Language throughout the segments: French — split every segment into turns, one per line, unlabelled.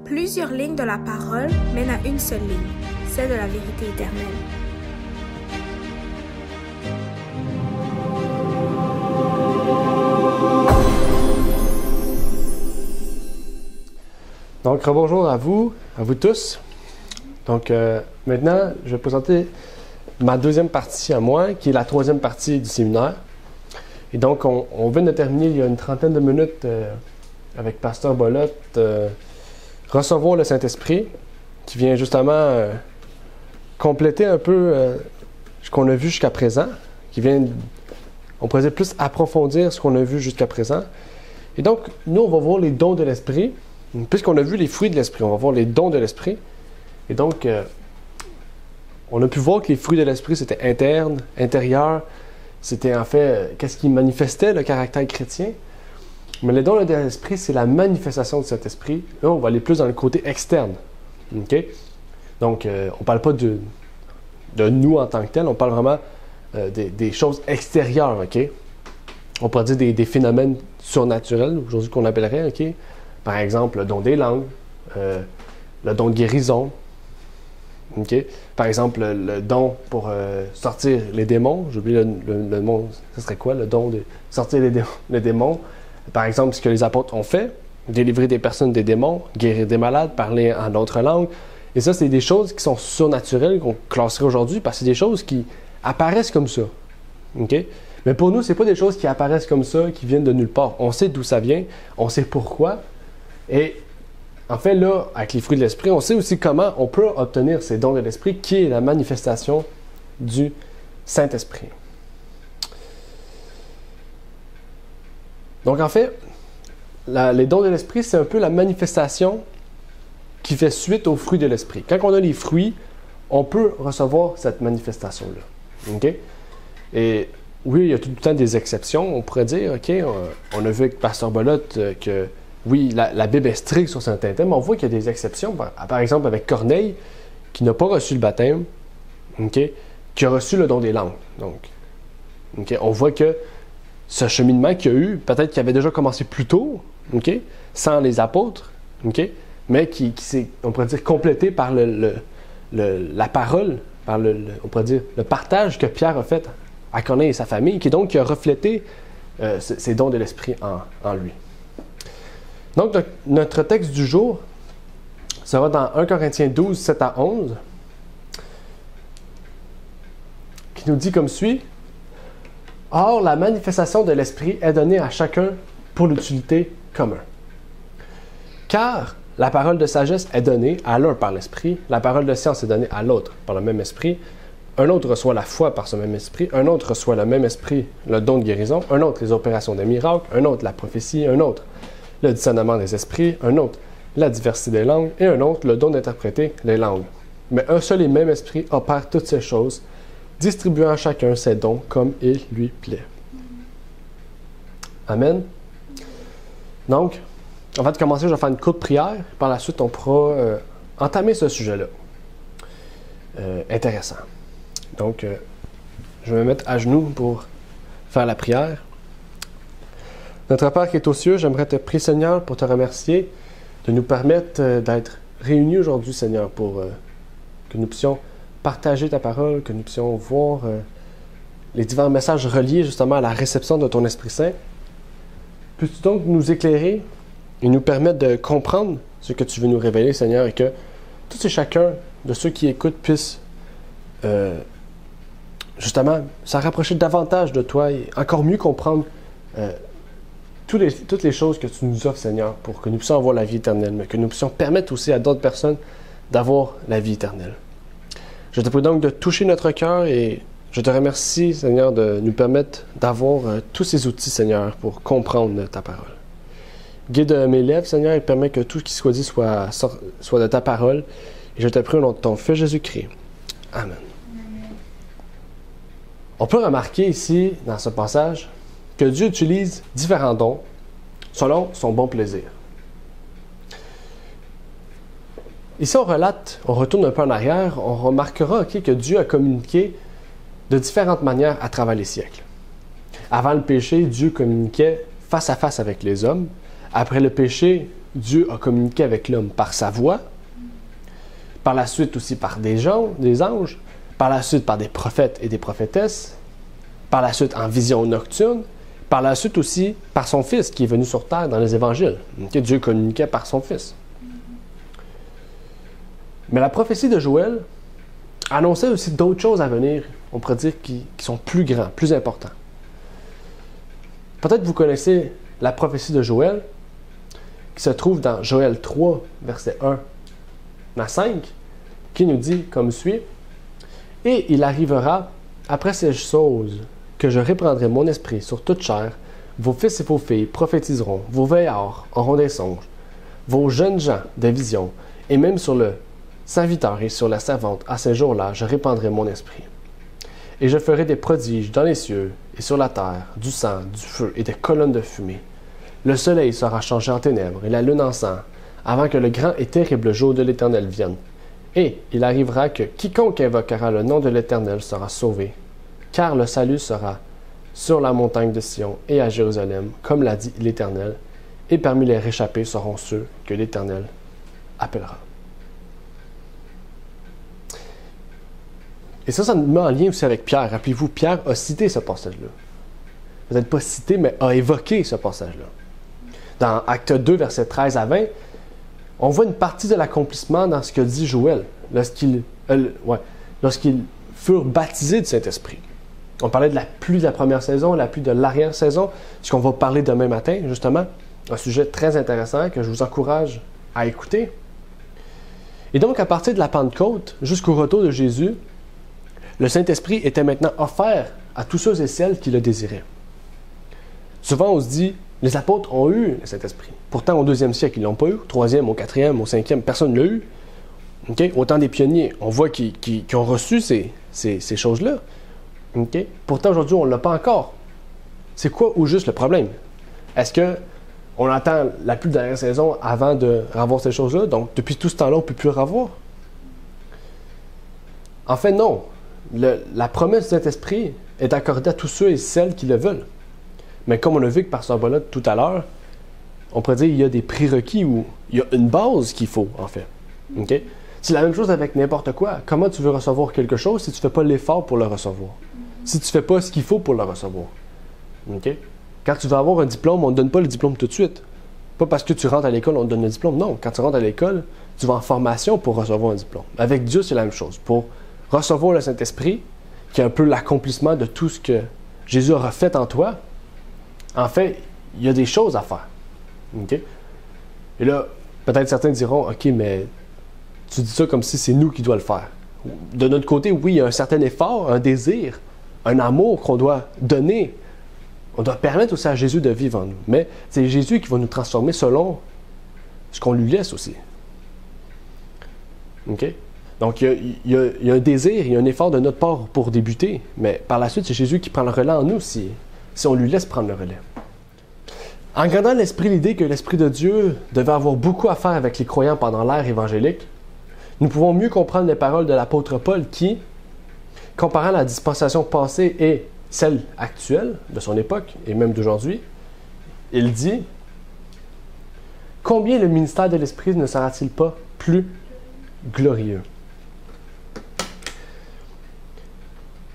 Plusieurs lignes de la parole mènent à une seule ligne, celle de la vérité éternelle.
Donc, bonjour à vous tous. Donc, maintenant, je vais présenter ma deuxième partie à moi, qui est la troisième partie du séminaire. Et donc, on vient de terminer il y a une trentaine de minutes avec Pasteur Bolotte, recevoir le Saint-Esprit, qui vient justement compléter un peu ce qu'on a vu jusqu'à présent, qui vient, on pourrait dire, plus approfondir ce qu'on a vu jusqu'à présent. Et donc, nous, on va voir les dons de l'Esprit. Puisqu'on a vu les fruits de l'Esprit, on va voir les dons de l'Esprit. Et donc, on a pu voir que les fruits de l'Esprit, c'était interne, intérieur. C'était en fait, qu'est-ce qui manifestait le caractère chrétien. Mais les dons de l'Esprit, c'est la manifestation de cet Esprit. Là, on va aller plus dans le côté externe. OK? Donc, on ne parle pas de nous en tant que tel, on parle vraiment des choses extérieures. OK? On pourrait dire des phénomènes surnaturels, aujourd'hui qu'on appellerait, OK? Par exemple, le don des langues, le don de guérison. Okay? Par exemple, le don pour sortir les démons. J'ai oublié le mot, ce serait quoi? Le don de sortir les démons. Par exemple, ce que les apôtres ont fait, délivrer des personnes des démons, guérir des malades, parler en d'autres langues. Et ça, c'est des choses qui sont surnaturelles, qu'on classerait aujourd'hui, parce que c'est des choses qui apparaissent comme ça. Okay? Mais pour nous, ce n'est pas des choses qui apparaissent comme ça, qui viennent de nulle part. On sait d'où ça vient, on sait pourquoi. Et en fait, là, avec les fruits de l'Esprit, on sait aussi comment on peut obtenir ces dons de l'Esprit, qui est la manifestation du Saint-Esprit. Donc, en fait, les dons de l'Esprit, c'est un peu la manifestation qui fait suite aux fruits de l'Esprit. Quand on a les fruits, on peut recevoir cette manifestation-là. OK? Et oui, il y a tout le temps des exceptions. On pourrait dire, OK, on a vu avec Pasteur Bolotte que oui, la Bible est stricte sur certains thèmes, mais on voit qu'il y a des exceptions. Par exemple, avec Corneille, qui n'a pas reçu le baptême, okay, qui a reçu le don des langues. Donc, okay, on voit que ce cheminement qu'il y a eu, peut-être qu'il avait déjà commencé plus tôt, okay, sans les apôtres, okay, mais qui s'est, on pourrait dire, complété par la parole, par on pourrait dire, le partage que Pierre a fait à Corneille et sa famille, qui donc a reflété ces dons de l'Esprit en lui. Donc, notre texte du jour sera dans 1 Corinthiens 12, 7 à 11, qui nous dit comme suit: « Or, la manifestation de l'Esprit est donnée à chacun pour l'utilité commune. Car la parole de sagesse est donnée à l'un par l'Esprit, la parole de science est donnée à l'autre par le même Esprit, un autre reçoit la foi par ce même Esprit, un autre reçoit le même Esprit le don de guérison, un autre les opérations des miracles, un autre la prophétie, un autre le discernement des esprits, un autre la diversité des langues, et un autre le don d'interpréter les langues. Mais un seul et même esprit opère toutes ces choses, distribuant à chacun ses dons comme il lui plaît. » Amen. Donc, avant de commencer, je vais faire une courte prière. Par la suite, on pourra entamer ce sujet-là. Intéressant. Donc, je vais me mettre à genoux pour faire la prière. Notre Père qui est aux cieux, j'aimerais te prier, Seigneur, pour te remercier de nous permettre d'être réunis aujourd'hui, Seigneur, pour que nous puissions partager ta parole, que nous puissions voir les divers messages reliés justement à la réception de ton Esprit Saint. Puisses-tu donc nous éclairer et nous permettre de comprendre ce que tu veux nous révéler, Seigneur, et que tous et chacun de ceux qui écoutent puissent justement s'en rapprocher davantage de toi et encore mieux comprendre toutes les choses que tu nous offres, Seigneur, pour que nous puissions avoir la vie éternelle, mais que nous puissions permettre aussi à d'autres personnes d'avoir la vie éternelle. Je te prie donc de toucher notre cœur et je te remercie, Seigneur, de nous permettre d'avoir tous ces outils, Seigneur, pour comprendre ta parole. Guide mes lèvres, Seigneur, et permets que tout ce qui soit dit soit de ta parole. Et je te prie au nom de ton Fils Jésus-Christ. Amen. On peut remarquer ici, dans ce passage, que Dieu utilise différents dons selon son bon plaisir. Ici, on retourne un peu en arrière, on remarquera que Dieu a communiqué de différentes manières à travers les siècles. Avant le péché, Dieu communiquait face à face avec les hommes. Après le péché, Dieu a communiqué avec l'homme par sa voix, par la suite aussi par des anges, par la suite par des prophètes et des prophétesses, par la suite en vision nocturne, par la suite aussi par son Fils qui est venu sur terre dans les évangiles. Dieu communiquait par son Fils. Mais la prophétie de Joël annonçait aussi d'autres choses à venir, on pourrait dire, qui sont plus grands, plus importants. Peut-être vous connaissez la prophétie de Joël, qui se trouve dans Joël 3, versets 1 à 5, qui nous dit comme suit: « Et il arrivera, après ces choses, que je répandrai mon esprit sur toute chair, vos fils et vos filles prophétiseront, vos vieillards auront des songes, vos jeunes gens des visions, et même sur le serviteur et sur la servante, à ces jours-là, je répandrai mon esprit. Et je ferai des prodiges dans les cieux et sur la terre, du sang, du feu et des colonnes de fumée. Le soleil sera changé en ténèbres et la lune en sang, avant que le grand et terrible jour de l'Éternel vienne. Et il arrivera que quiconque invoquera le nom de l'Éternel sera sauvé, car le salut sera sur la montagne de Sion et à Jérusalem, comme l'a dit l'Éternel, et parmi les réchappés seront ceux que l'Éternel appellera. » Et ça nous met en lien aussi avec Pierre. Rappelez-vous, Pierre a cité ce passage-là. Peut-être pas cité, mais a évoqué ce passage-là. Dans Acte 2, versets 13 à 20, on voit une partie de l'accomplissement dans ce que dit Joël, lorsqu'ils furent baptisés du Saint-Esprit. On parlait de la pluie de la première saison, la pluie de l'arrière-saison, ce qu'on va parler demain matin, justement. Un sujet très intéressant que je vous encourage à écouter. Et donc, à partir de la Pentecôte jusqu'au retour de Jésus, le Saint-Esprit était maintenant offert à tous ceux et celles qui le désiraient. Souvent, on se dit, les apôtres ont eu le Saint-Esprit. Pourtant, au 2e siècle, ils ne l'ont pas eu. Au 3e, au 4e, au 5e, personne ne l'a eu. Okay? Autant des pionniers, on voit qu'ils ont reçu ces choses-là. Okay? Pourtant, aujourd'hui, on ne l'a pas encore. C'est quoi au juste le problème? Est-ce qu'on attend la pluie de la saison avant de revoir ces choses-là? Donc, depuis tout ce temps-là, on ne peut plus le revoir? En fait, non. La promesse du Saint-Esprit est accordée à tous ceux et celles qui le veulent. Mais comme on a vu que par ce bas-là tout à l'heure, on pourrait dire qu'il y a des prérequis ou il y a une base qu'il faut, en fait. Okay? C'est la même chose avec n'importe quoi. Comment tu veux recevoir quelque chose si tu ne fais pas l'effort pour le recevoir? Si tu ne fais pas ce qu'il faut pour le recevoir? Okay? Quand tu veux avoir un diplôme, on ne donne pas le diplôme tout de suite. Pas parce que tu rentres à l'école, on te donne le diplôme. Non, quand tu rentres à l'école, tu vas en formation pour recevoir un diplôme. Avec Dieu, c'est la même chose. Pour recevoir le Saint-Esprit, qui est un peu l'accomplissement de tout ce que Jésus aura fait en toi, en fait, il y a des choses à faire. Okay? Et là, peut-être certains diront, OK, mais tu dis ça comme si c'est nous qui doit le faire. De notre côté, oui, il y a un certain effort, un désir, un amour qu'on doit donner. On doit permettre aussi à Jésus de vivre en nous. Mais c'est Jésus qui va nous transformer selon ce qu'on lui laisse aussi. OK? Donc, il y a un désir, il y a un effort de notre part pour débuter, mais par la suite, c'est Jésus qui prend le relais en nous si on lui laisse prendre le relais. En gardant à l'esprit l'idée que l'Esprit de Dieu devait avoir beaucoup à faire avec les croyants pendant l'ère évangélique, nous pouvons mieux comprendre les paroles de l'apôtre Paul qui, comparant la dispensation passée et celle actuelle de son époque et même d'aujourd'hui, il dit « Combien le ministère de l'Esprit ne sera-t-il pas plus glorieux? »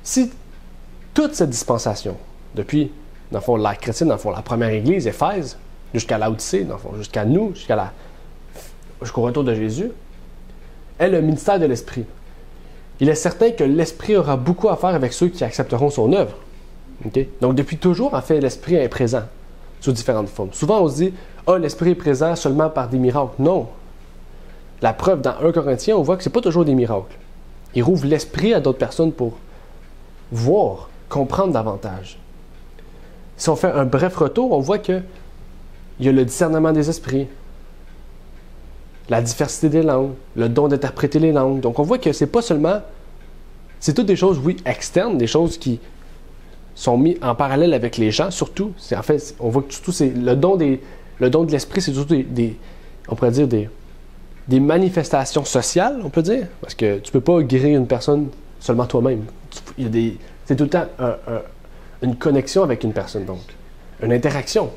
Si toute cette dispensation, depuis, dans le fond, l'ère chrétienne, dans le fond, la première Église, Éphèse, jusqu'à Laodicée, dans le fond, jusqu'à nous, jusqu'au retour de Jésus, est le ministère de l'Esprit. Il est certain que l'Esprit aura beaucoup à faire avec ceux qui accepteront son œuvre. Okay? Donc, depuis toujours, en fait, l'Esprit est présent sous différentes formes. Souvent, on se dit « Ah, l'Esprit est présent seulement par des miracles. » Non. La preuve, dans 1 Corinthiens, on voit que ce n'est pas toujours des miracles. Il rouvre l'Esprit à d'autres personnes pour voir, comprendre davantage. Si on fait un bref retour, on voit qu'il y a le discernement des esprits, la diversité des langues, le don d'interpréter les langues. Donc on voit que c'est pas seulement... C'est toutes des choses, oui, externes, des choses qui sont mises en parallèle avec les gens, surtout. En fait, on voit que surtout, c'est le don de l'esprit, c'est surtout on pourrait dire des manifestations sociales, on peut dire. Parce que tu peux pas guérir une personne seulement toi-même. C'est tout le temps une connexion avec une personne, donc. Une interaction.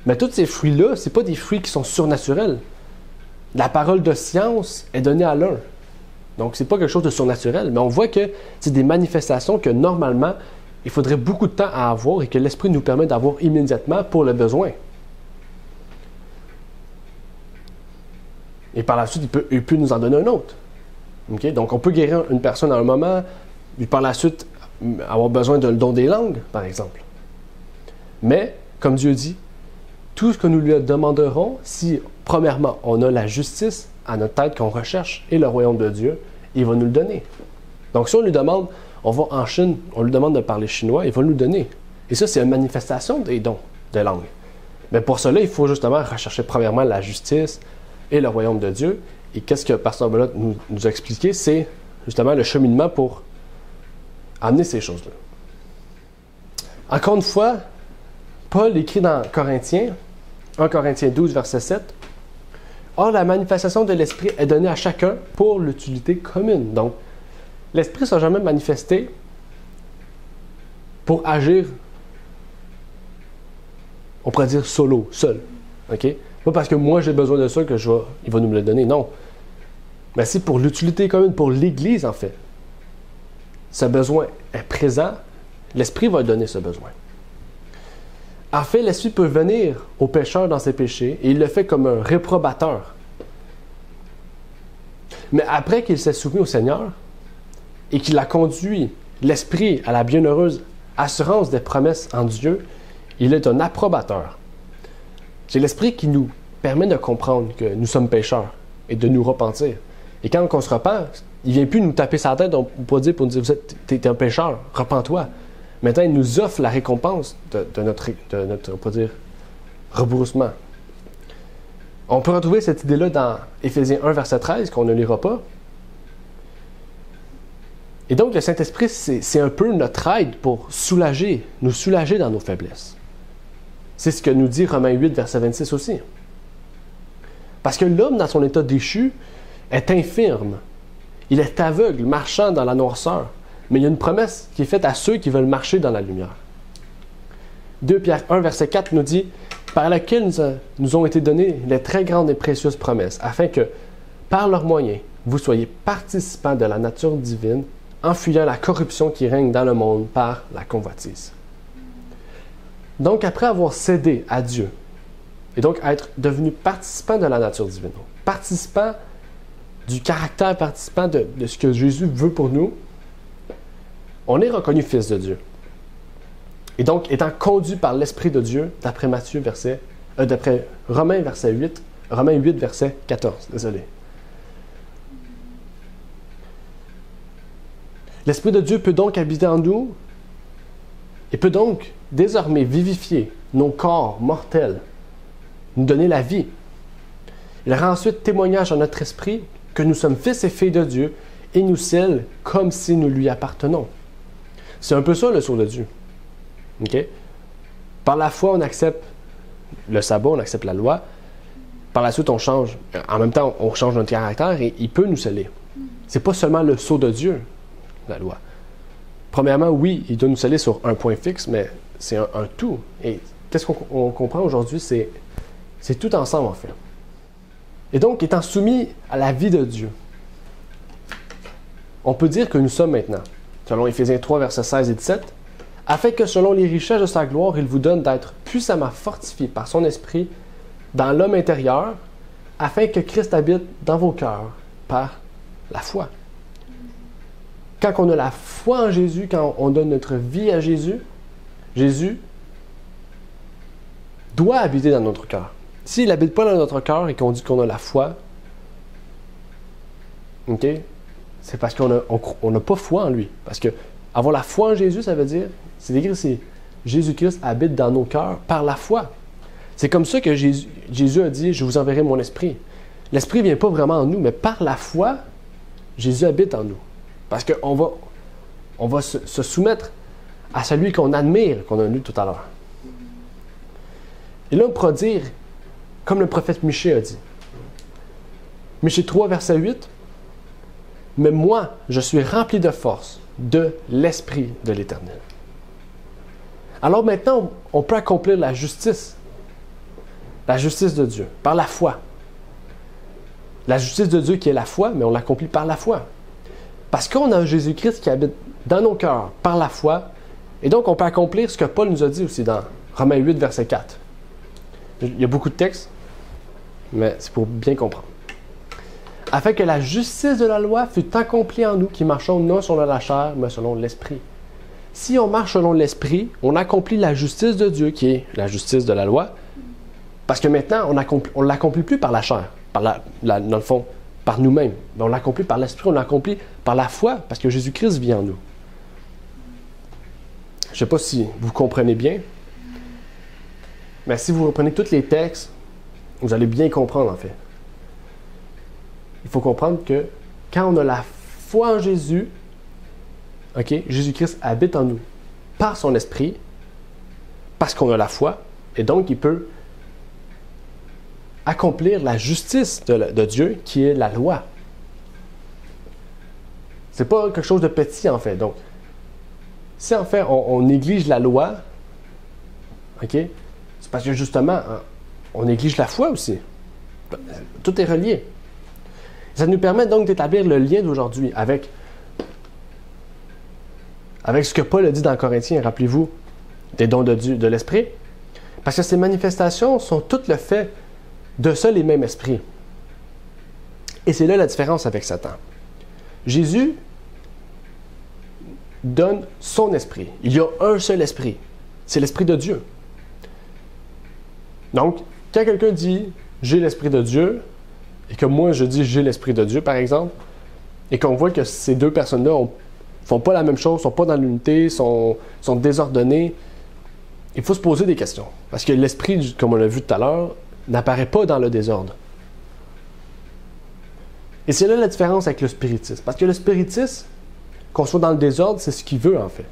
Mais tous ces fruits-là, ce n'est pas des fruits qui sont surnaturels. La parole de science est donnée à l'un. Donc, ce n'est pas quelque chose de surnaturel, mais on voit que c'est des manifestations que normalement, il faudrait beaucoup de temps à avoir et que l'Esprit nous permet d'avoir immédiatement pour le besoin. Et par la suite, il peut nous en donner un autre. Okay? Donc, on peut guérir une personne à un moment, puis par la suite, avoir besoin d'un don des langues, par exemple. Mais, comme Dieu dit, tout ce que nous lui demanderons, si, premièrement, on a la justice à notre tête qu'on recherche et le royaume de Dieu, il va nous le donner. Donc, si on lui demande, on va en Chine, on lui demande de parler chinois, il va nous le donner. Et ça, c'est une manifestation des dons de langue. Mais pour cela, il faut justement rechercher premièrement la justice et le royaume de Dieu. Et qu'est-ce que Pasteur Belot nous a expliqué? C'est justement le cheminement pour amener ces choses-là. Encore une fois, Paul écrit dans Corinthiens, 1 Corinthiens 12, verset 7, « Or, la manifestation de l'Esprit est donnée à chacun pour l'utilité commune. » Donc, l'Esprit ne s'est jamais manifesté pour agir, on pourrait dire solo, seul. Okay? Pas parce que moi j'ai besoin de ça que il va nous le donner, non. Mais c'est pour l'utilité commune, pour l'Église en fait. Ce besoin est présent, l'Esprit va donner ce besoin. En fait, l'Esprit peut venir au pécheur dans ses péchés et il le fait comme un réprobateur. Mais après qu'il s'est soumis au Seigneur et qu'il a conduit l'Esprit à la bienheureuse assurance des promesses en Dieu, il est un approbateur. C'est l'Esprit qui nous permet de comprendre que nous sommes pécheurs et de nous repentir. Et quand on se repent, il ne vient plus nous taper sa tête pour nous dire t'es un pécheur, repens-toi. Maintenant, il nous offre la récompense de notre on peut dire, rebroussement. On peut retrouver cette idée-là dans Éphésiens 1, verset 13, qu'on ne lira pas. Et donc, le Saint-Esprit, c'est un peu notre aide pour nous soulager dans nos faiblesses. C'est ce que nous dit Romains 8, verset 26 aussi. Parce que l'homme, dans son état déchu, est infirme. Il est aveugle, marchant dans la noirceur. Mais il y a une promesse qui est faite à ceux qui veulent marcher dans la lumière. 2 Pierre 1, verset 4 nous dit « Par laquelle nous ont été données les très grandes et précieuses promesses, afin que, par leurs moyens, vous soyez participants de la nature divine, en fuyant la corruption qui règne dans le monde par la convoitise. » Donc, après avoir cédé à Dieu, et donc être devenu participant de la nature divine, participant du caractère, participant de ce que Jésus veut pour nous, on est reconnu fils de Dieu. Et donc, étant conduit par l'Esprit de Dieu, d'après d'après Romains 8, verset 14, désolé. L'Esprit de Dieu peut donc habiter en nous et peut donc désormais vivifier nos corps mortels, nous donner la vie. Il rend ensuite témoignage à notre esprit que nous sommes fils et filles de Dieu et nous scelle comme si nous lui appartenons. C'est un peu ça le sceau de Dieu. Okay? Par la foi, on accepte le sabbat, on accepte la loi. Par la suite, on change. En même temps, on change notre caractère et il peut nous sceller. C'est pas seulement le sceau de Dieu, la loi. Premièrement, oui, il doit nous sceller sur un point fixe, mais c'est un tout. Et qu'est-ce qu'on comprend aujourd'hui? C'est tout ensemble, en fait. Et donc, étant soumis à la vie de Dieu, on peut dire que nous sommes maintenant, selon Éphésiens 3, versets 16 et 17, « Afin que selon les richesses de sa gloire, il vous donne d'être puissamment fortifiés par son esprit dans l'homme intérieur, afin que Christ habite dans vos cœurs par la foi. » Quand on a la foi en Jésus, quand on donne notre vie à Jésus, Jésus doit habiter dans notre cœur. S'il n'habite pas dans notre cœur et qu'on dit qu'on a la foi, okay, c'est parce qu'on n'a pas foi en lui. Parce que avoir la foi en Jésus, ça veut dire, c'est écrit, c'est Jésus-Christ habite dans nos cœurs par la foi. C'est comme ça que Jésus a dit, je vous enverrai mon esprit. L'esprit ne vient pas vraiment en nous, mais par la foi, Jésus habite en nous. Parce qu'on va se soumettre à celui qu'on admire, qu'on a lu tout à l'heure. Et là, on pourra dire, comme le prophète Michée a dit, Michée 3, verset 8, « Mais moi, je suis rempli de force de l'Esprit de l'Éternel. » Alors maintenant, on peut accomplir la justice La justice de Dieu, par la foi. La justice de Dieu qui est la foi, mais on l'accomplit par la foi. Parce qu'on a un Jésus-Christ qui habite dans nos cœurs par la foi, et donc on peut accomplir ce que Paul nous a dit aussi dans Romains 8, verset 4. Il y a beaucoup de textes, mais c'est pour bien comprendre. Afin que la justice de la loi fût accomplie en nous qui marchons non selon la chair, mais selon l'esprit. Si on marche selon l'esprit, on accomplit la justice de Dieu, qui est la justice de la loi, parce que maintenant, on ne l'accomplit plus par la chair, dans le fond, par nous-mêmes. Mais on l'accomplit par l'esprit, on l'accomplit par la foi, parce que Jésus-Christ vit en nous. Je ne sais pas si vous comprenez bien, mais si vous reprenez tous les textes, vous allez bien comprendre en fait. Il faut comprendre que quand on a la foi en Jésus, Jésus-Christ habite en nous par son esprit, parce qu'on a la foi, et donc il peut accomplir la justice de Dieu qui est la loi. C'est pas quelque chose de petit en fait. Donc, si en fait on néglige la loi, c'est parce que justement on néglige la foi aussi. Tout est relié. Ça nous permet donc d'établir le lien d'aujourd'hui avec ce que Paul a dit dans Corinthiens, rappelez-vous, des dons de Dieu, de l'Esprit. Parce que ces manifestations sont toutes le fait de seul et même esprit. Et c'est là la différence avec Satan. Jésus donne son esprit. Il y a un seul esprit. C'est l'esprit de Dieu. Donc, quand quelqu'un dit « j'ai l'esprit de Dieu », et que moi je dis « j'ai l'esprit de Dieu », par exemple, et qu'on voit que ces deux personnes-là ne font pas la même chose, ne sont pas dans l'unité, sont désordonnées, il faut se poser des questions. Parce que l'esprit, comme on l'a vu tout à l'heure, n'apparaît pas dans le désordre. Et c'est là la différence avec le spiritisme. Parce que le spiritisme, qu'on soit dans le désordre, c'est ce qu'il veut en fait.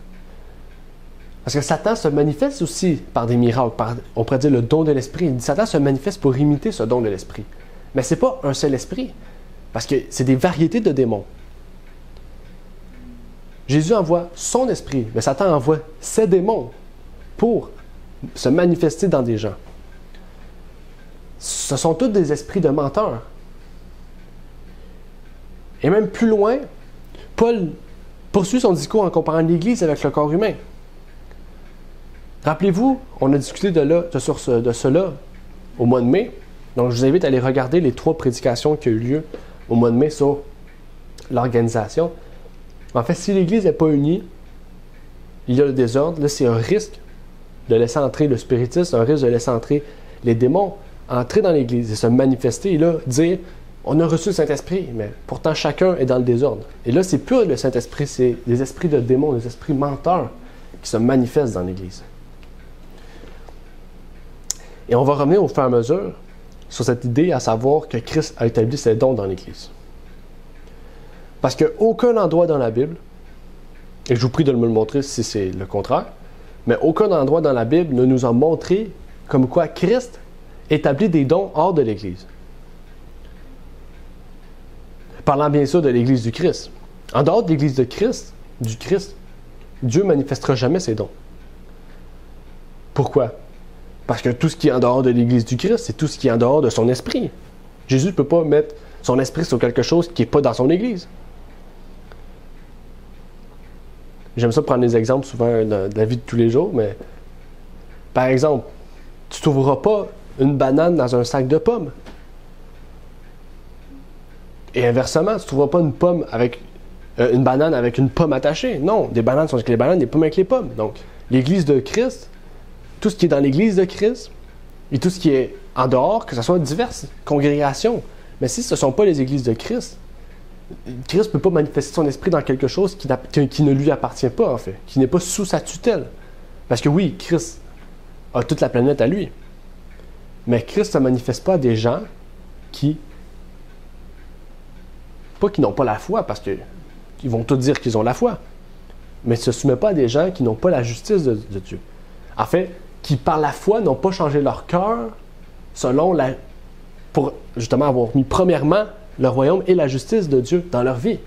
Parce que Satan se manifeste aussi par des miracles, on pourrait dire le don de l'esprit. Satan se manifeste pour imiter ce don de l'esprit. Mais ce n'est pas un seul esprit, parce que c'est des variétés de démons. Jésus envoie son esprit, mais Satan envoie ses démons pour se manifester dans des gens. Ce sont tous des esprits de menteurs. Et même plus loin, Paul poursuit son discours en comparant l'Église avec le corps humain. Rappelez-vous, on a discuté de cela au mois de mai. Donc, je vous invite à aller regarder les 3 prédications qui ont eu lieu au mois de mai sur l'organisation. En fait, si l'Église n'est pas unie, il y a le désordre. Là, c'est un risque de laisser entrer le spiritisme, un risque de laisser entrer les démons, entrer dans l'Église et se manifester et là, dire « on a reçu le Saint-Esprit », mais pourtant chacun est dans le désordre. Et là, c'est plus le Saint-Esprit, c'est des esprits de démons, des esprits menteurs qui se manifestent dans l'Église. Et on va revenir au fur et à mesure sur cette idée à savoir que Christ a établi ses dons dans l'Église. Parce qu'aucun endroit dans la Bible, et je vous prie de me le montrer si c'est le contraire, mais aucun endroit dans la Bible ne nous a montré comme quoi Christ établit des dons hors de l'Église. Parlant bien sûr de l'Église du Christ. En dehors de l'Église du Christ, Dieu ne manifestera jamais ses dons. Pourquoi? Parce que tout ce qui est en dehors de l'Église du Christ, c'est tout ce qui est en dehors de son esprit. Jésus ne peut pas mettre son esprit sur quelque chose qui n'est pas dans son Église. J'aime ça prendre des exemples souvent de la vie de tous les jours, mais par exemple, tu ne trouveras pas une banane dans un sac de pommes. Et inversement, tu ne trouveras pas une banane avec une pomme attachée. Non, des bananes sont avec les bananes, des pommes avec les pommes. Donc, l'Église de Christ, tout ce qui est dans l'Église de Christ et tout ce qui est en dehors, que ce soit diverses congrégations. Mais si ce ne sont pas les Églises de Christ, Christ ne peut pas manifester son esprit dans quelque chose qui ne lui appartient pas, en fait, qui n'est pas sous sa tutelle. Parce que oui, Christ a toute la planète à lui. Mais Christ ne se manifeste pas à des gens qui n'ont pas la foi, parce qu'ils vont tous dire qu'ils ont la foi. Mais il ne se soumet pas à des gens qui n'ont pas la justice de Dieu. En fait, qui par la foi n'ont pas changé leur cœur pour justement avoir mis premièrement le royaume et la justice de Dieu dans leur vie.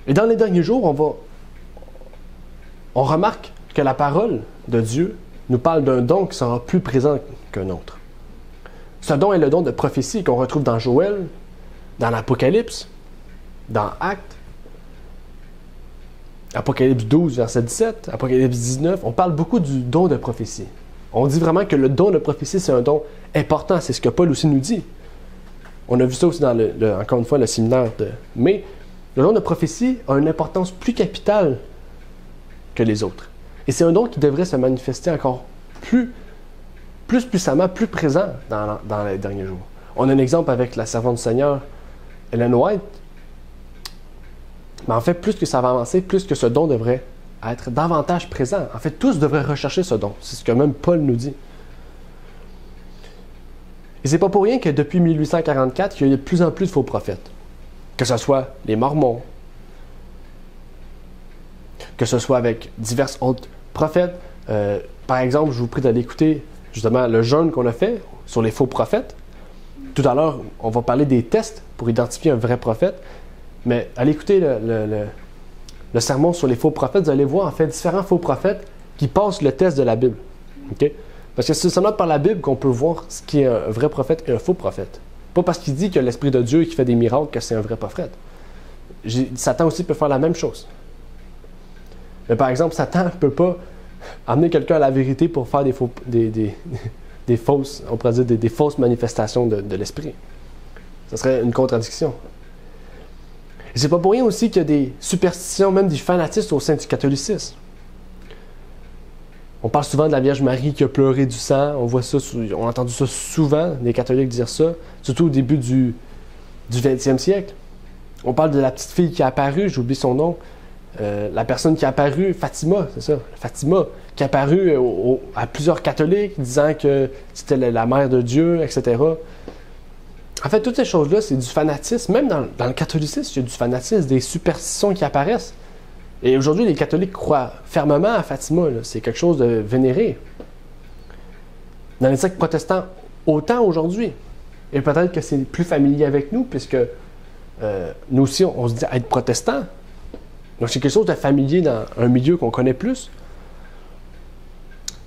Et dans les derniers jours, on remarque que la parole de Dieu nous parle d'un don qui sera plus présent qu'un autre. Ce don est le don de prophétie qu'on retrouve dans Joël, dans l'Apocalypse, dans Actes, Apocalypse 12, verset 17, Apocalypse 19. On parle beaucoup du don de prophétie. On dit vraiment que le don de prophétie, c'est un don important. C'est ce que Paul aussi nous dit. On a vu ça aussi dans, encore une fois, le séminaire de mai. Le don de prophétie a une importance plus capitale que les autres. Et c'est un don qui devrait se manifester encore plus puissamment, plus présent dans les derniers jours. On a un exemple avec la servante du Seigneur, Ellen White. Mais en fait, plus que ça va avancer, plus que ce don devrait être davantage présent. En fait, tous devraient rechercher ce don. C'est ce que même Paul nous dit. Et c'est pas pour rien que depuis 1844, il y a de plus en plus de faux prophètes. Que ce soit les Mormons, que ce soit avec divers autres prophètes. Par exemple, je vous prie d'aller écouter justement le jeûne qu'on a fait sur les faux prophètes. Tout à l'heure, on va parler des tests pour identifier un vrai prophète. Mais allez écouter le sermon sur les faux prophètes, vous allez voir en fait différents faux prophètes qui passent le test de la Bible. Okay? Parce que c'est seulement par la Bible qu'on peut voir ce qui est un vrai prophète et un faux prophète. Pas parce qu'il dit que l'Esprit de Dieu qui fait des miracles que c'est un vrai prophète. Satan aussi peut faire la même chose. Mais par exemple, Satan ne peut pas amener quelqu'un à la vérité pour faire des fausses, on pourrait dire des fausses manifestations de l'Esprit. Ce serait une contradiction. Et c'est pas pour rien aussi qu'il y a des superstitions, même des fanatismes au sein du catholicisme. On parle souvent de la Vierge Marie qui a pleuré du sang. On voit ça, on a entendu ça souvent, les catholiques dire ça, surtout au début du 20e siècle. On parle de la petite fille qui est apparue, j'oublie son nom, la personne qui est apparue, Fatima, c'est ça, Fatima, qui est apparue à plusieurs catholiques disant que c'était la mère de Dieu, etc. En fait, toutes ces choses-là, c'est du fanatisme. Même dans le catholicisme, il y a du fanatisme, des superstitions qui apparaissent. Et aujourd'hui, les catholiques croient fermement à Fatima. C'est quelque chose de vénéré. Dans les sectes protestants, autant aujourd'hui. Et peut-être que c'est plus familier avec nous, puisque nous aussi, on se dit être protestants. Donc, c'est quelque chose de familier dans un milieu qu'on connaît plus.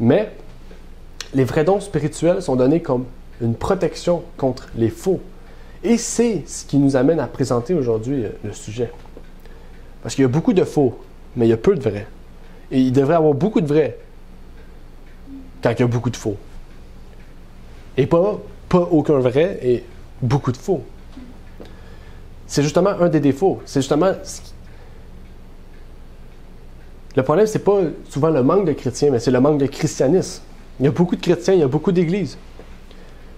Mais les vrais dons spirituels sont donnés comme une protection contre les faux. Et c'est ce qui nous amène à présenter aujourd'hui le sujet. Parce qu'il y a beaucoup de faux, mais il y a peu de vrais. Et il devrait y avoir beaucoup de vrais quand il y a beaucoup de faux. Et pas aucun vrai et beaucoup de faux. C'est justement un des défauts. C'est justement... Le problème, c'est pas souvent le manque de chrétiens, mais c'est le manque de christianisme. Il y a beaucoup de chrétiens, il y a beaucoup d'églises.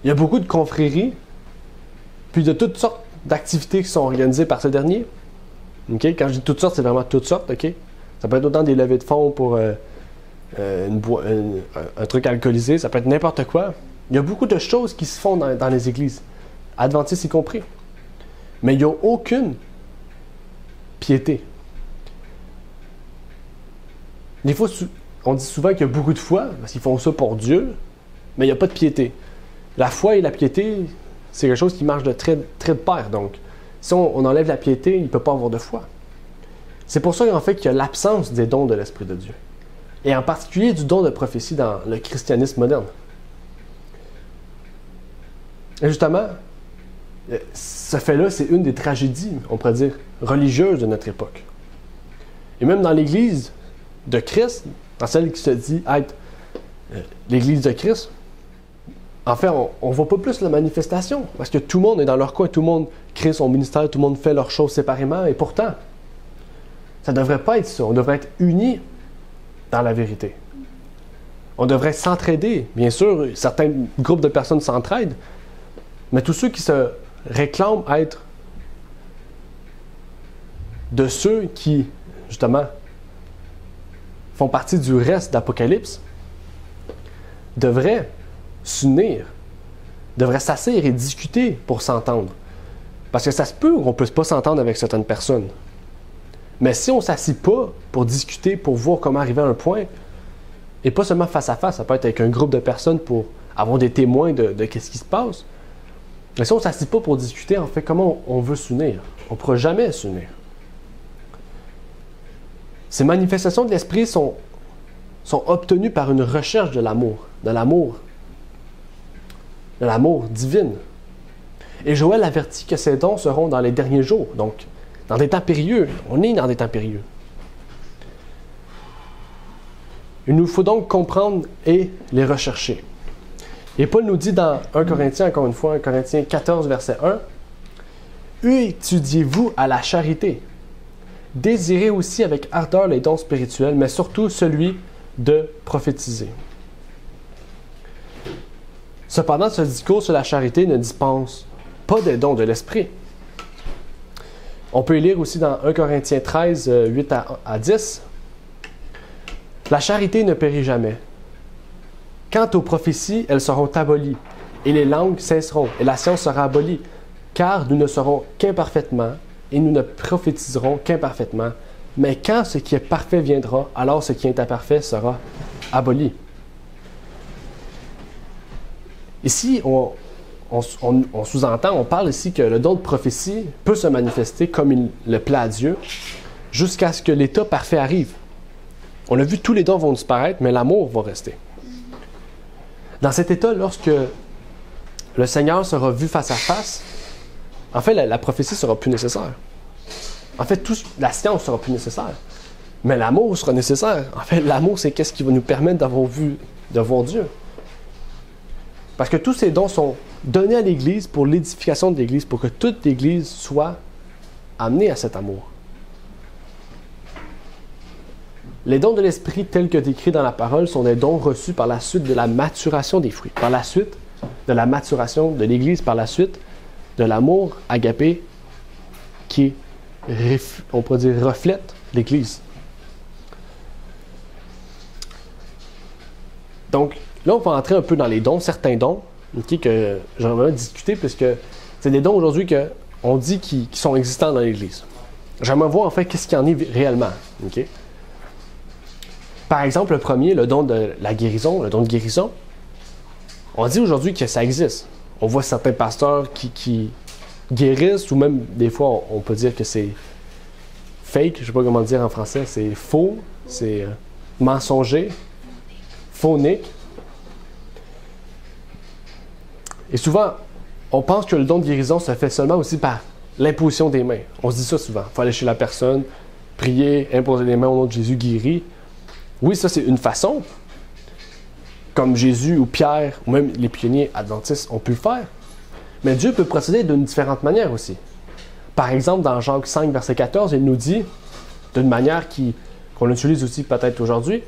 Il y a beaucoup de confréries, puis de toutes sortes d'activités qui sont organisées par ce dernier. Okay? Quand je dis toutes sortes, c'est vraiment toutes sortes. Okay? Ça peut être autant des levées de fonds pour un truc alcoolisé, ça peut être n'importe quoi. Il y a beaucoup de choses qui se font dans les églises, adventistes y compris. Mais il n'y a aucune piété. Des fois, on dit souvent qu'il y a beaucoup de foi, parce qu'ils font ça pour Dieu, mais il n'y a pas de piété. La foi et la piété, c'est quelque chose qui marche de très, très de pair. Donc, si on enlève la piété, il ne peut pas avoir de foi. C'est pour ça, en fait, qu'il y a l'absence des dons de l'Esprit de Dieu. Et en particulier du don de prophétie dans le christianisme moderne. Et justement, ce fait-là, c'est une des tragédies, on pourrait dire, religieuses de notre époque. Et même dans l'Église de Christ, dans celle qui se dit être l'Église de Christ, en fait, on ne voit pas plus la manifestation, parce que tout le monde est dans leur coin, tout le monde crée son ministère, tout le monde fait leurs choses séparément, et pourtant, ça ne devrait pas être ça. On devrait être unis dans la vérité. On devrait s'entraider. Bien sûr, certains groupes de personnes s'entraident, mais tous ceux qui se réclament être de ceux qui, justement, font partie du reste d'Apocalypse, devraient s'unir, devraient s'asseoir et discuter pour s'entendre. Parce que ça se peut qu'on ne puisse pas s'entendre avec certaines personnes. Mais si on ne s'assied pas pour discuter, pour voir comment arriver à un point, et pas seulement face à face, ça peut être avec un groupe de personnes pour avoir des témoins de ce qui se passe. Mais si on ne s'assied pas pour discuter, en fait, comment on veut s'unir? On ne pourra jamais s'unir. Ces manifestations de l'Esprit sont sont obtenus par une recherche de l'amour divin. Et Joël avertit que ces dons seront dans les derniers jours, donc dans des temps périlleux. On est dans des temps périlleux. Il nous faut donc comprendre et les rechercher. Et Paul nous dit dans 1 Corinthiens, encore une fois, 1 Corinthiens 14, verset 1, « Étudiez-vous à la charité. Désirez aussi avec ardeur les dons spirituels, mais surtout celui de prophétiser. » Cependant, ce discours sur la charité ne dispense pas des dons de l'esprit. On peut y lire aussi dans 1 Corinthiens 13, 8 à 10. « La charité ne périt jamais. Quant aux prophéties, elles seront abolies, et les langues cesseront, et la science sera abolie, car nous ne serons qu'imparfaitement, et nous ne prophétiserons qu'imparfaitement. Mais quand ce qui est parfait viendra, alors ce qui est imparfait sera aboli. » Ici, on sous-entend, on parle ici que le don de prophétie peut se manifester comme il le plaît à Dieu, jusqu'à ce que l'état parfait arrive. On l'a vu, tous les dons vont disparaître, mais l'amour va rester. Dans cet état, lorsque le Seigneur sera vu face à face, en fait, la prophétie ne sera plus nécessaire. En fait, la science ne sera plus nécessaire. Mais l'amour sera nécessaire. En fait, l'amour, c'est qu'est-ce qui va nous permettre de voir Dieu. Parce que tous ces dons sont donnés à l'Église pour l'édification de l'Église, pour que toute l'Église soit amenée à cet amour. Les dons de l'Esprit tels que décrits dans la parole sont des dons reçus par la suite de la maturation des fruits, par la suite de la maturation de l'Église, par la suite de l'amour agapé qui, on pourrait dire, reflète l'Église. Donc, là, on va entrer un peu dans les dons, certains dons, que j'aimerais discuter, puisque c'est des dons aujourd'hui qu'on dit qui sont existants dans l'Église. J'aimerais voir en fait qu'est-ce qu'il y en est réellement. Okay? Par exemple, le premier, le don de la guérison, le don de guérison, on dit aujourd'hui que ça existe. On voit certains pasteurs qui guérissent, ou même des fois, on peut dire que c'est fake, je ne sais pas comment dire en français, c'est faux, c'est mensonger, phonique. Et souvent, on pense que le don de guérison se fait seulement aussi par l'imposition des mains. On se dit ça souvent. Il faut aller chez la personne, prier, imposer les mains au nom de Jésus, guéri. Oui, ça c'est une façon. Comme Jésus ou Pierre, ou même les pionniers adventistes ont pu le faire. Mais Dieu peut procéder d'une différente manière aussi. Par exemple, dans Jacques 5, verset 14, il nous dit, d'une manière qu'on utilise aussi peut-être aujourd'hui,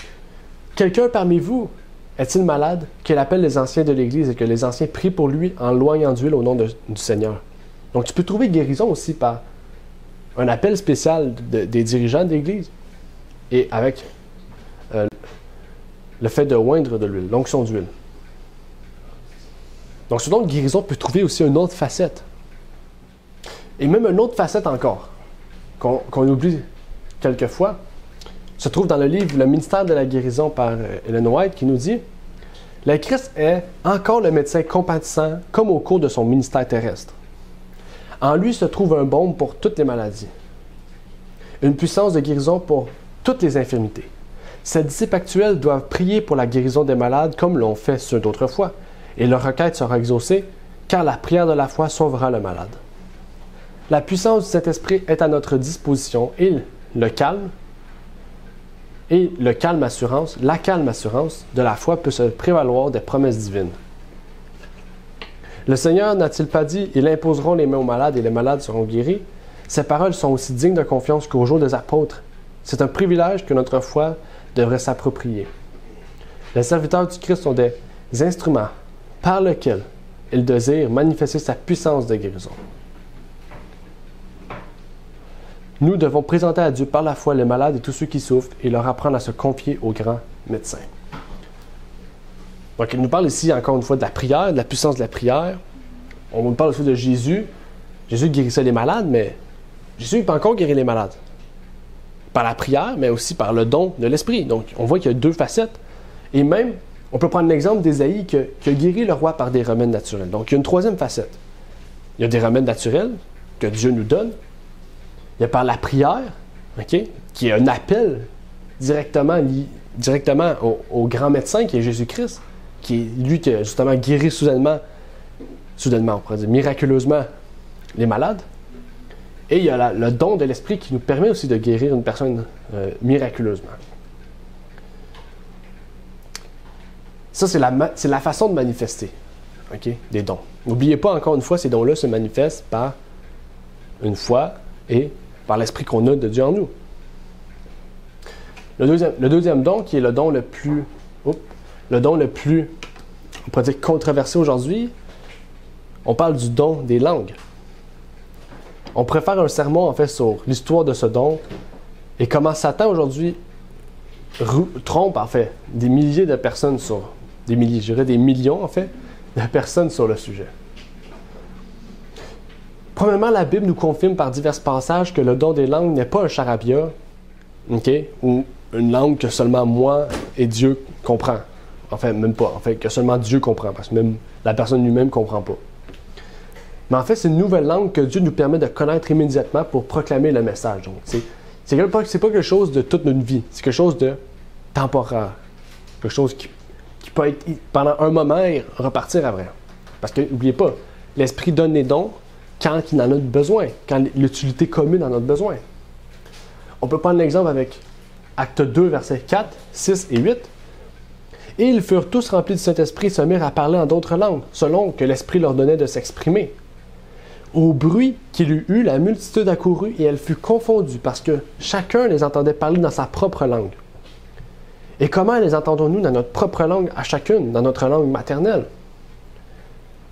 « Quelqu'un parmi vous est-il malade, qu'il appelle les anciens de l'Église et que les anciens prient pour lui en loignant d'huile au nom du Seigneur. » Donc, tu peux trouver guérison aussi par un appel spécial des dirigeants de l'Église et avec le fait de oindre de l'huile, l'onction d'huile. Donc, ce don de guérison peut trouver aussi une autre facette. Et même une autre facette encore, qu'on oublie quelquefois, se trouve dans le livre « Le ministère de la guérison » par Ellen White, qui nous dit « Le Christ est encore le médecin compatissant comme au cours de son ministère terrestre. En lui se trouve un baume pour toutes les maladies, une puissance de guérison pour toutes les infirmités. Ses disciples actuels doivent prier pour la guérison des malades comme l'ont fait ceux d'autrefois, et leur requête sera exaucée, car la prière de la foi sauvera le malade. La puissance du Saint-Esprit est à notre disposition et la calme assurance de la foi peut se prévaloir des promesses divines. Le Seigneur n'a-t-il pas dit « Ils imposeront les mains aux malades et les malades seront guéris » Ces paroles sont aussi dignes de confiance qu'au jour des apôtres. C'est un privilège que notre foi devrait s'approprier. Les serviteurs du Christ sont des instruments par lesquels il désire manifester sa puissance de guérison. Nous devons présenter à Dieu par la foi les malades et tous ceux qui souffrent et leur apprendre à se confier aux grands médecins. Donc, il nous parle ici encore une fois de la prière, de la puissance de la prière. On nous parle aussi de Jésus. Jésus guérissait les malades, mais Jésus peut encore guérir les malades. Par la prière, mais aussi par le don de l'Esprit. Donc, on voit qu'il y a deux facettes. Et même, on peut prendre l'exemple d'Ésaïe qui a guéri le roi par des remèdes naturels. Donc, il y a une troisième facette. Il y a des remèdes naturels que Dieu nous donne. Il y a par la prière, okay, qui est un appel directement directement au grand médecin qui est Jésus-Christ, qui est lui qui a justement guéri soudainement, on pourrait dire miraculeusement, les malades. Et il y a le don de l'Esprit qui nous permet aussi de guérir une personne miraculeusement. Ça, c'est la façon de manifester, des dons. N'oubliez pas, encore une fois, ces dons-là se manifestent par une foi et par l'Esprit qu'on a de Dieu en nous. Le deuxième don, qui est le don le plus, on pourrait dire controversé aujourd'hui, on parle du don des langues. On pourrait faire un sermon, en fait, sur l'histoire de ce don et comment Satan, aujourd'hui, trompe, en fait, des milliers de personnes des millions, en fait, de personnes sur le sujet. Premièrement, la Bible nous confirme par divers passages que le don des langues n'est pas un charabia, ou une langue que seulement moi et Dieu comprend. Enfin, même pas. En fait, que seulement Dieu comprend, parce que même la personne lui-même ne comprend pas. Mais en fait, c'est une nouvelle langue que Dieu nous permet de connaître immédiatement pour proclamer le message. Donc, c'est pas quelque chose de toute notre vie. C'est quelque chose de temporaire. Quelque chose qui peut être pendant un moment et repartir après. Parce que, n'oubliez pas, l'Esprit donne les dons quand il en a besoin, quand l'utilité commune en a besoin. On peut prendre l'exemple avec Acte 2, versets 4, 6 et 8. « Et ils furent tous remplis du Saint-Esprit et se mirent à parler en d'autres langues, selon que l'Esprit leur donnait de s'exprimer. Au bruit qu'il eut, la multitude accourut et elle fut confondue, parce que chacun les entendait parler dans sa propre langue. Et comment les entendons-nous dans notre propre langue à chacune, dans notre langue maternelle? »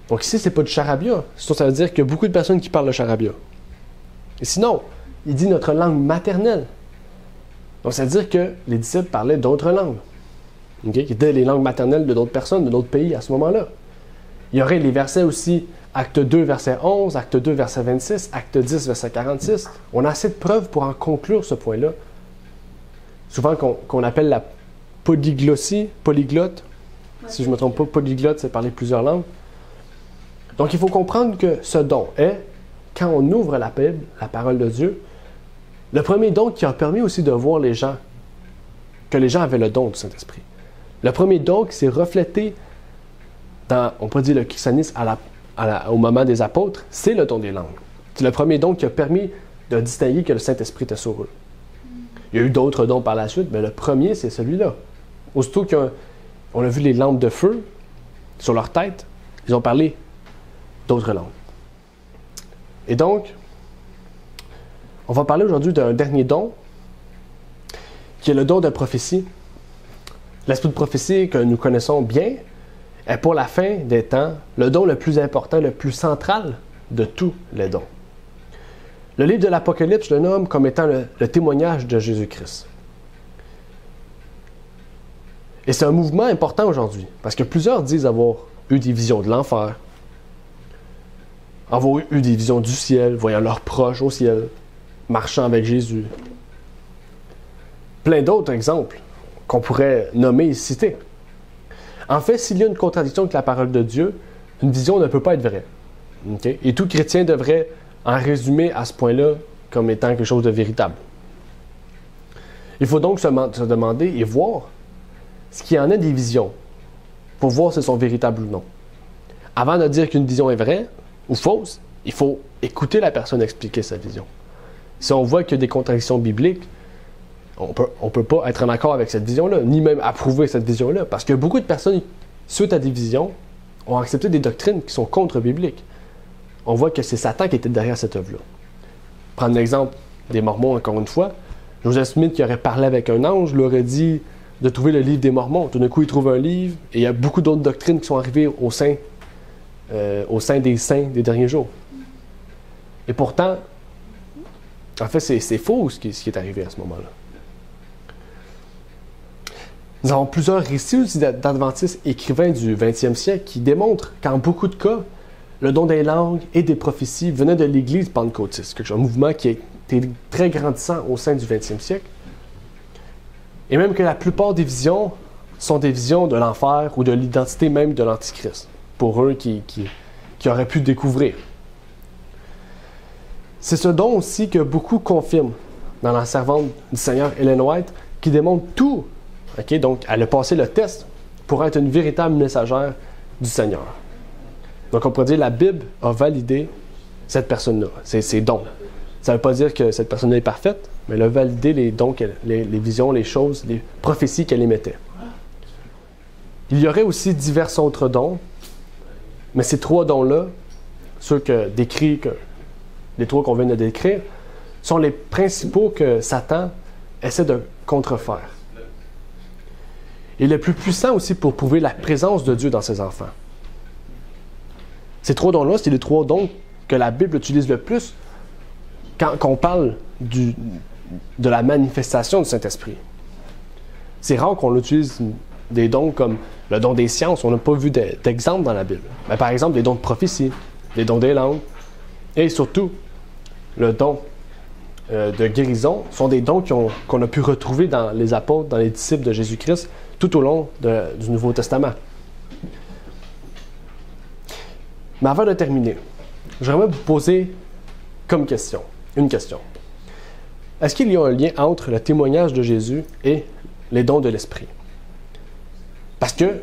Donc ici, c'est pas du charabia. Ça veut dire qu'il y a beaucoup de personnes qui parlent le charabia. Et sinon, il dit notre langue maternelle. Donc ça veut dire que les disciples parlaient d'autres langues. Qui étaient les langues maternelles de d'autres personnes, de d'autres pays à ce moment-là. Il y aurait les versets aussi, Acte 2, verset 11, Acte 2, verset 26, Acte 10, verset 46. On a assez de preuves pour en conclure ce point-là. Souvent qu'on appelle la polyglotte. Si je ne me trompe pas, polyglotte, c'est parler plusieurs langues. Donc, il faut comprendre que ce don est, quand on ouvre la Bible, la parole de Dieu, le premier don qui a permis aussi de voir les gens, que les gens avaient le don du Saint-Esprit. Le premier don qui s'est reflété dans, on peut dire, le christianisme au moment des apôtres, c'est le don des langues. C'est le premier don qui a permis de distinguer que le Saint-Esprit était sur eux. Il y a eu d'autres dons par la suite, mais le premier, c'est celui-là. Aussitôt qu'on a vu les lampes de feu sur leur tête, ils ont parlé d'autres langues. Et donc, on va parler aujourd'hui d'un dernier don, qui est le don de prophétie. L'esprit de prophétie que nous connaissons bien est pour la fin des temps le don le plus important, le plus central de tous les dons. Le livre de l'Apocalypse le nomme comme étant le témoignage de Jésus-Christ. Et c'est un mouvement important aujourd'hui, parce que plusieurs disent avoir eu des visions de l'enfer, avoir eu des visions du ciel, voyant leurs proches au ciel, marchant avec Jésus. Plein d'autres exemples qu'on pourrait nommer et citer. En fait, s'il y a une contradiction avec la parole de Dieu, une vision ne peut pas être vraie. Okay? Et tout chrétien devrait en résumer à ce point-là comme étant quelque chose de véritable. Il faut donc se demander et voir ce qu'il y en a des visions pour voir si elles sont véritables ou non. Avant de dire qu'une vision est vraie ou fausse, il faut écouter la personne expliquer sa vision. Si on voit qu'il y a des contradictions bibliques, on peut pas être en accord avec cette vision-là, ni même approuver cette vision-là, parce que beaucoup de personnes, suite à des visions, ont accepté des doctrines qui sont contre-bibliques. On voit que c'est Satan qui était derrière cette œuvre-là. Prendre l'exemple des Mormons, encore une fois. Joseph Smith, qui aurait parlé avec un ange, lui aurait dit de trouver le livre des Mormons. Tout d'un coup, il trouve un livre, et il y a beaucoup d'autres doctrines qui sont arrivées au sein des saints des derniers jours. Et pourtant, en fait, c'est faux ce qui est arrivé à ce moment-là. Nous avons plusieurs récits aussi d'adventistes écrivains du 20e siècle qui démontrent qu'en beaucoup de cas, le don des langues et des prophéties venait de l'Église pentecôtiste, un mouvement qui a été très grandissant au sein du 20e siècle. Et même que la plupart des visions sont des visions de l'enfer ou de l'identité même de l'Antichrist, pour eux qui auraient pu découvrir. C'est ce don aussi que beaucoup confirment dans la servante du Seigneur Ellen White, qui démontre tout Okay? Donc, elle a passé le test pour être une véritable messagère du Seigneur. Donc, on pourrait dire que la Bible a validé cette personne-là, ses dons. Ça ne veut pas dire que cette personne-là est parfaite, mais elle a validé les dons, les visions, les choses, les prophéties qu'elle émettait. Il y aurait aussi divers autres dons, mais ces 3 dons-là, ceux les 3 qu'on vient de décrire, sont les principaux que Satan essaie de contrefaire. Et le plus puissant aussi pour prouver la présence de Dieu dans ses enfants. Ces 3 dons-là, c'est les 3 dons que la Bible utilise le plus quand on parle de la manifestation du Saint-Esprit. C'est rare qu'on utilise des dons comme le don des sciences. On n'a pas vu d'exemple dans la Bible. Mais par exemple, des dons de prophétie, des dons des langues, et surtout, le don de guérison sont des dons qu'on a pu retrouver dans les apôtres, dans les disciples de Jésus-Christ, tout au long du Nouveau Testament. Mais avant de terminer, j'aimerais vous poser une question. Est-ce qu'il y a un lien entre le témoignage de Jésus et les dons de l'Esprit? Parce que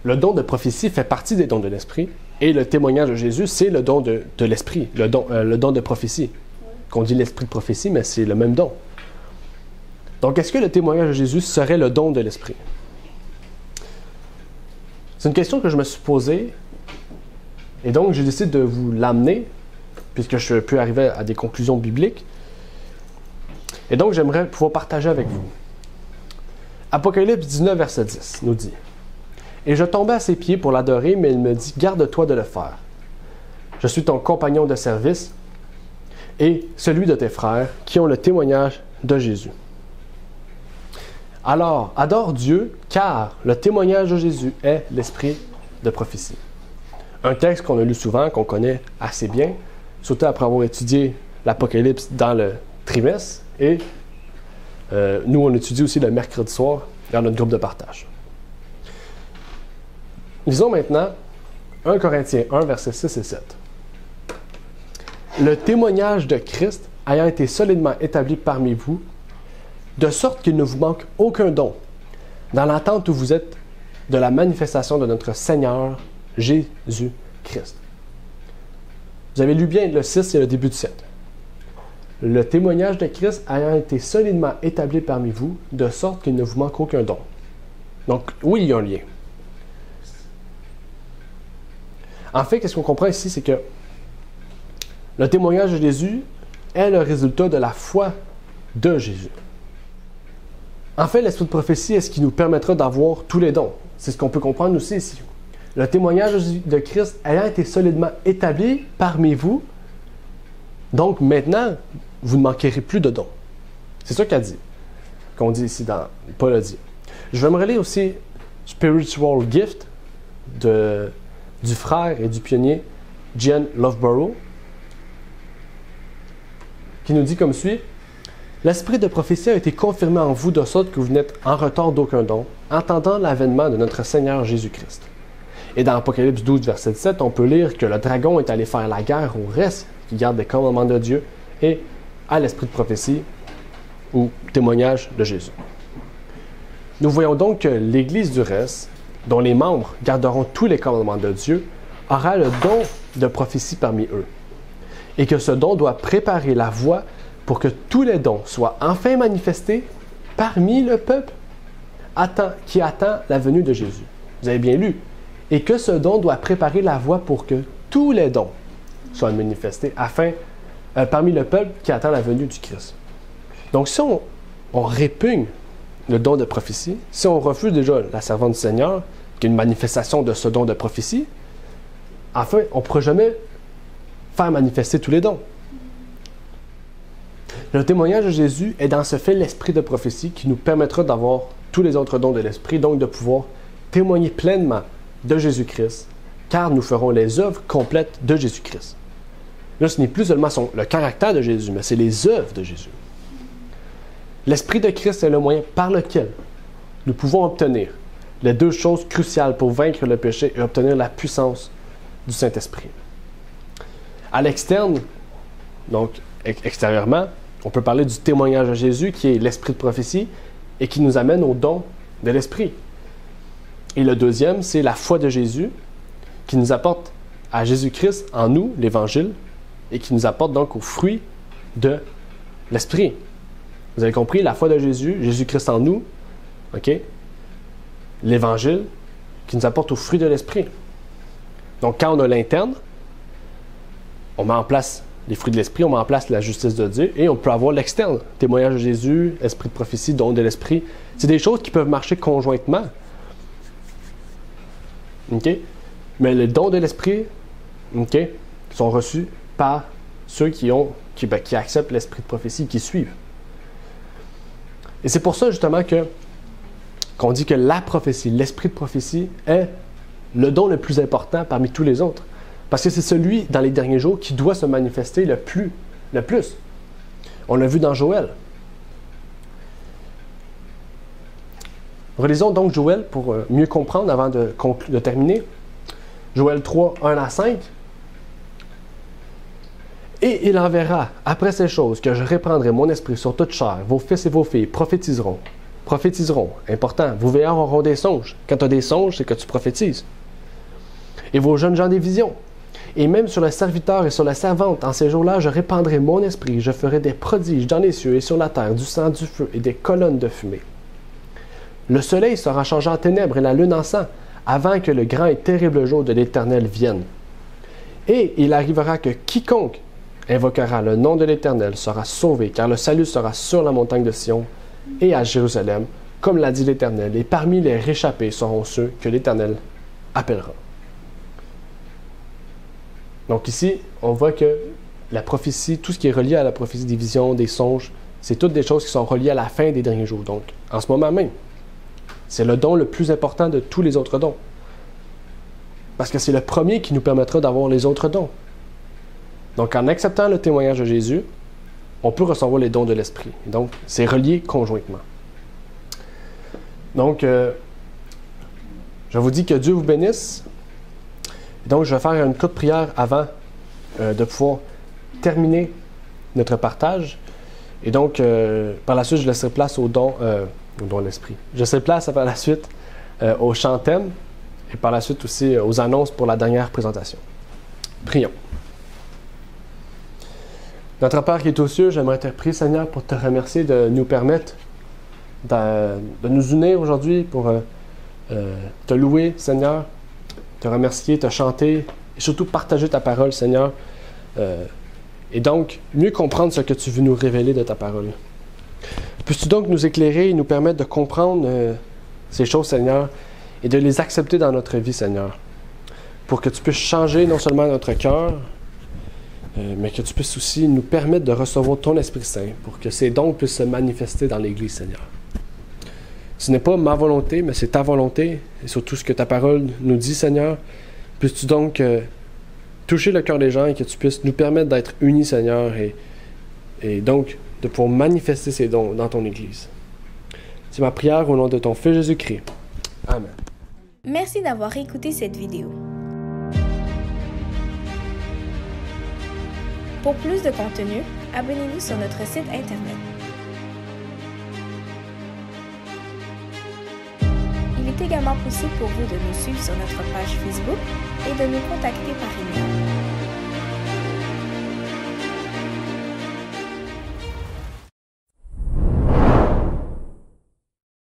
le don de prophétie fait partie des dons de l'Esprit et le témoignage de Jésus, c'est le don de l'Esprit, le don de prophétie. Qu'on dit l'Esprit de prophétie, mais c'est le même don. Donc, est-ce que le témoignage de Jésus serait le don de l'Esprit? C'est une question que je me suis posée et donc j'ai décidé de vous l'amener puisque je peux arriver à des conclusions bibliques. Et donc, j'aimerais pouvoir partager avec vous. Apocalypse 19, verset 10 nous dit « Et je tombai à ses pieds pour l'adorer, mais il me dit, garde-toi de le faire. Je suis ton compagnon de service et celui de tes frères qui ont le témoignage de Jésus. Alors, adore Dieu, car le témoignage de Jésus est l'esprit de prophétie. » Un texte qu'on a lu souvent, qu'on connaît assez bien, surtout après avoir étudié l'Apocalypse dans le trimestre, et nous, on étudie aussi le mercredi soir dans notre groupe de partage. Lisons maintenant 1 Corinthiens 1, versets 6 et 7. Le témoignage de Christ ayant été solidement établi parmi vous, de sorte qu'il ne vous manque aucun don, dans l'attente où vous êtes de la manifestation de notre Seigneur Jésus-Christ. Vous avez lu bien le 6 et le début du 7. Le témoignage de Christ ayant été solidement établi parmi vous, de sorte qu'il ne vous manque aucun don. Donc, oui, il y a un lien. En fait, qu'est-ce qu'on comprend ici, c'est que le témoignage de Jésus est le résultat de la foi de Jésus. En fait, l'esprit de prophétie est ce qui nous permettra d'avoir tous les dons. C'est ce qu'on peut comprendre aussi ici. Le témoignage de Christ ayant été solidement établi parmi vous, donc maintenant, vous ne manquerez plus de dons. C'est ça qu'on dit ici dans Paul a dit. Je vais me relire aussi Spiritual Gift du frère et du pionnier Jen Loveborough, qui nous dit comme suit: l'esprit de prophétie a été confirmé en vous de sorte que vous n'êtes en retard d'aucun don, entendant l'avènement de notre Seigneur Jésus-Christ. Et dans Apocalypse 12, verset 7, on peut lire que le dragon est allé faire la guerre au reste qui garde les commandements de Dieu et à l'esprit de prophétie ou témoignage de Jésus. Nous voyons donc que l'Église du reste, dont les membres garderont tous les commandements de Dieu, aura le don de prophétie parmi eux. Et que ce don doit préparer la voie pour que tous les dons soient enfin manifestés parmi le peuple qui attend la venue de Jésus. Vous avez bien lu. Et que ce don doit préparer la voie pour que tous les dons soient manifestés parmi le peuple qui attend la venue du Christ. Donc, si on répugne le don de prophétie, si on refuse déjà la servante du Seigneur, qui est une manifestation de ce don de prophétie, enfin, on ne pourra jamais faire manifester tous les dons. Le témoignage de Jésus est dans ce fait l'esprit de prophétie qui nous permettra d'avoir tous les autres dons de l'esprit, donc de pouvoir témoigner pleinement de Jésus-Christ, car nous ferons les œuvres complètes de Jésus-Christ. Là, ce n'est plus seulement le caractère de Jésus, mais c'est les œuvres de Jésus. L'Esprit de Christ est le moyen par lequel nous pouvons obtenir les deux choses cruciales pour vaincre le péché et obtenir la puissance du Saint-Esprit. À l'externe, donc extérieurement, on peut parler du témoignage de Jésus qui est l'Esprit de prophétie et qui nous amène au don de l'Esprit. Et le deuxième, c'est la foi de Jésus qui nous apporte à Jésus-Christ en nous, l'Évangile, et qui nous apporte donc aux fruits de l'Esprit. Vous avez compris, la foi de Jésus, Jésus-Christ en nous, OK? L'Évangile qui nous apporte aux fruits de l'Esprit. Donc, quand on a l'interne, on met en place les fruits de l'Esprit, on met en place la justice de Dieu, et on peut avoir l'externe, témoignage de Jésus, esprit de prophétie, don de l'Esprit. C'est des choses qui peuvent marcher conjointement. OK? Mais les dons de l'Esprit, OK, sont reçus par ceux qui acceptent l'esprit de prophétie, qui suivent. Et c'est pour ça, justement, qu'on dit que la prophétie, l'esprit de prophétie, est le don le plus important parmi tous les autres. Parce que c'est celui, dans les derniers jours, qui doit se manifester le plus. On l'a vu dans Joël. Relisons donc Joël pour mieux comprendre avant de terminer. Joël 3, 1 à 5. « Et il enverra, après ces choses, que je répandrai mon esprit sur toute chair. Vos fils et vos filles prophétiseront. » Prophétiseront, important. Vos veilleurs auront des songes. Quand tu as des songes, c'est que tu prophétises. « Et vos jeunes gens des visions. Et même sur le serviteur et sur la servante, en ces jours-là, je répandrai mon esprit. Je ferai des prodiges dans les cieux et sur la terre, du sang, du feu et des colonnes de fumée. Le soleil sera changé en ténèbres et la lune en sang, avant que le grand et terrible jour de l'Éternel vienne. Et il arrivera que quiconque invoquera le nom de l'Éternel sera sauvé, car le salut sera sur la montagne de Sion et à Jérusalem, comme l'a dit l'Éternel, et parmi les réchappés seront ceux que l'Éternel appellera. » Donc ici, on voit que la prophétie, tout ce qui est relié à la prophétie des visions, des songes, c'est toutes des choses qui sont reliées à la fin des derniers jours. Donc, en ce moment même, c'est le don le plus important de tous les autres dons. Parce que c'est le premier qui nous permettra d'avoir les autres dons. Donc, en acceptant le témoignage de Jésus, on peut recevoir les dons de l'Esprit. Donc, c'est relié conjointement. Donc, je vous dis que Dieu vous bénisse. Et donc, je vais faire une courte prière avant de pouvoir terminer notre partage. Et donc, par la suite, je laisserai place au don de l'Esprit. Je laisserai place par la suite au chant thème et par la suite aussi aux annonces pour la dernière présentation. Prions. Notre Père qui est aux cieux, j'aimerais te prier, Seigneur, pour te remercier de nous permettre de nous unir aujourd'hui pour te louer, Seigneur, te remercier, te chanter et surtout partager ta parole, Seigneur. Et donc, mieux comprendre ce que tu veux nous révéler de ta parole. Puisses-tu donc nous éclairer et nous permettre de comprendre ces choses, Seigneur, et de les accepter dans notre vie, Seigneur, pour que tu puisses changer non seulement notre cœur, mais que tu puisses aussi nous permettre de recevoir ton Esprit Saint, pour que ces dons puissent se manifester dans l'Église, Seigneur. Ce n'est pas ma volonté, mais c'est ta volonté, et surtout ce que ta parole nous dit, Seigneur. Puisses-tu donc toucher le cœur des gens et que tu puisses nous permettre d'être unis, Seigneur, et donc de pouvoir manifester ces dons dans ton Église. C'est ma prière au nom de ton Fils Jésus-Christ. Amen.
Merci d'avoir écouté cette vidéo. Pour plus de contenu, abonnez-vous sur notre site Internet. Il est également possible pour vous de nous suivre sur notre page Facebook et de nous contacter par email.